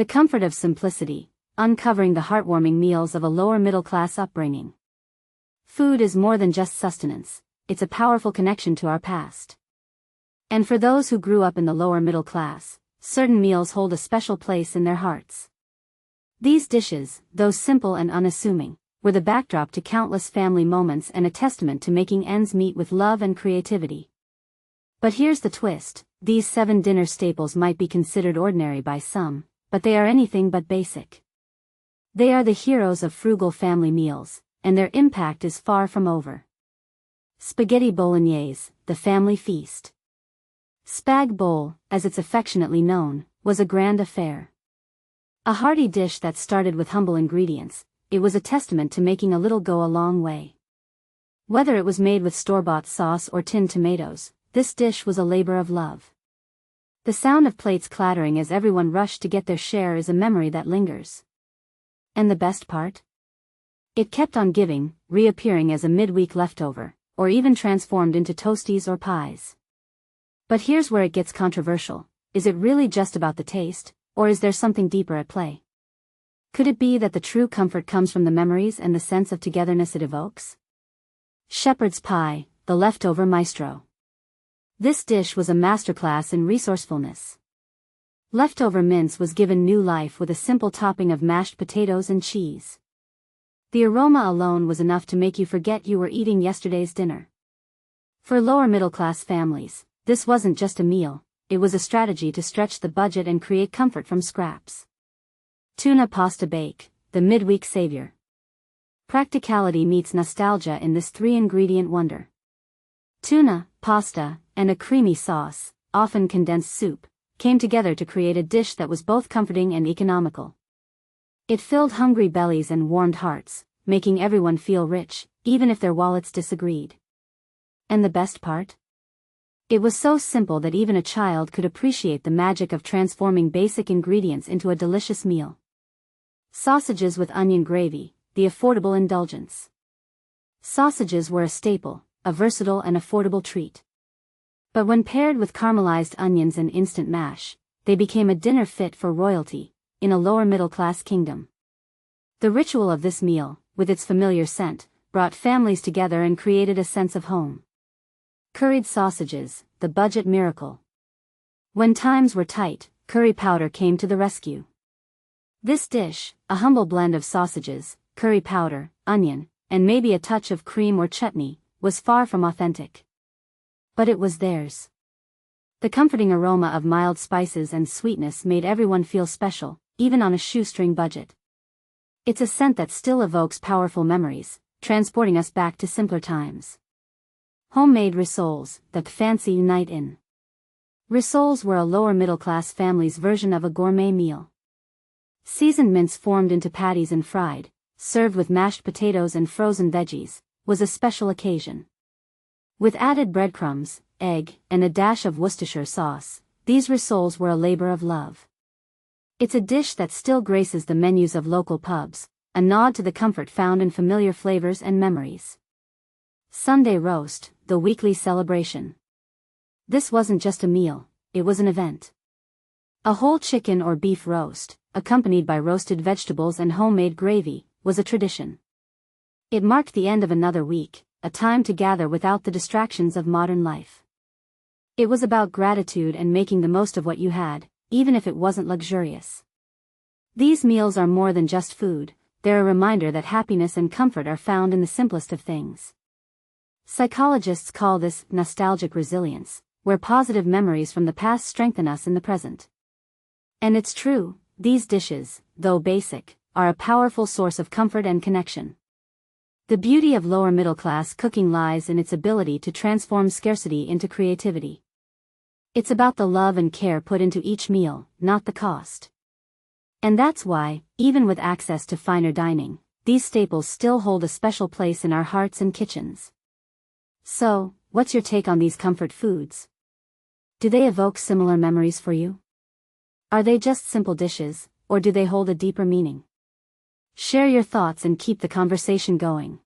The comfort of simplicity, uncovering the heartwarming meals of a lower middle-class upbringing. Food is more than just sustenance, it's a powerful connection to our past. And for those who grew up in the lower middle class, certain meals hold a special place in their hearts. These dishes, though simple and unassuming, were the backdrop to countless family moments and a testament to making ends meet with love and creativity. But here's the twist, these 7 dinner staples might be considered ordinary by some, but they are anything but basic. They are the heroes of frugal family meals, and their impact is far from over. Spaghetti Bolognese, the family feast. Spag bowl, as it's affectionately known, was a grand affair. A hearty dish that started with humble ingredients, it was a testament to making a little go a long way. Whether it was made with store-bought sauce or tinned tomatoes, this dish was a labor of love. The sound of plates clattering as everyone rushed to get their share is a memory that lingers. And the best part? It kept on giving, reappearing as a midweek leftover, or even transformed into toasties or pies. But here's where it gets controversial. Is it really just about the taste, or is there something deeper at play? Could it be that the true comfort comes from the memories and the sense of togetherness it evokes? Shepherd's pie, the leftover maestro. This dish was a masterclass in resourcefulness. Leftover mince was given new life with a simple topping of mashed potatoes and cheese. The aroma alone was enough to make you forget you were eating yesterday's dinner. For lower middle-class families, this wasn't just a meal, it was a strategy to stretch the budget and create comfort from scraps. Tuna Pasta Bake, the midweek savior. Practicality meets nostalgia in this 3-ingredient wonder. Tuna, pasta, and a creamy sauce, often condensed soup, came together to create a dish that was both comforting and economical. It filled hungry bellies and warmed hearts, making everyone feel rich, even if their wallets disagreed. And the best part? It was so simple that even a child could appreciate the magic of transforming basic ingredients into a delicious meal. Sausages with onion gravy, the affordable indulgence. Sausages were a staple, a versatile and affordable treat. But when paired with caramelized onions and instant mash, they became a dinner fit for royalty, in a lower middle-class kingdom. The ritual of this meal, with its familiar scent, brought families together and created a sense of home. Curried sausages, the budget miracle. When times were tight, curry powder came to the rescue. This dish, a humble blend of sausages, curry powder, onion, and maybe a touch of cream or chutney, was far from authentic. But it was theirs. The comforting aroma of mild spices and sweetness made everyone feel special, even on a shoestring budget. It's a scent that still evokes powerful memories, transporting us back to simpler times. Homemade rissoles, the fancy night in. Rissoles were a lower middle-class family's version of a gourmet meal. Seasoned mince formed into patties and fried, served with mashed potatoes and frozen veggies, was a special occasion. With added breadcrumbs, egg, and a dash of Worcestershire sauce, these rissoles were a labor of love. It's a dish that still graces the menus of local pubs, a nod to the comfort found in familiar flavors and memories. Sunday roast, the weekly celebration. This wasn't just a meal, it was an event. A whole chicken or beef roast, accompanied by roasted vegetables and homemade gravy, was a tradition. It marked the end of another week, a time to gather without the distractions of modern life. It was about gratitude and making the most of what you had, even if it wasn't luxurious. These meals are more than just food, they're a reminder that happiness and comfort are found in the simplest of things. Psychologists call this nostalgic resilience, where positive memories from the past strengthen us in the present. And it's true, these dishes, though basic, are a powerful source of comfort and connection. The beauty of lower middle-class cooking lies in its ability to transform scarcity into creativity. It's about the love and care put into each meal, not the cost. And that's why, even with access to finer dining, these staples still hold a special place in our hearts and kitchens. So, what's your take on these comfort foods? Do they evoke similar memories for you? Are they just simple dishes, or do they hold a deeper meaning? Share your thoughts and keep the conversation going.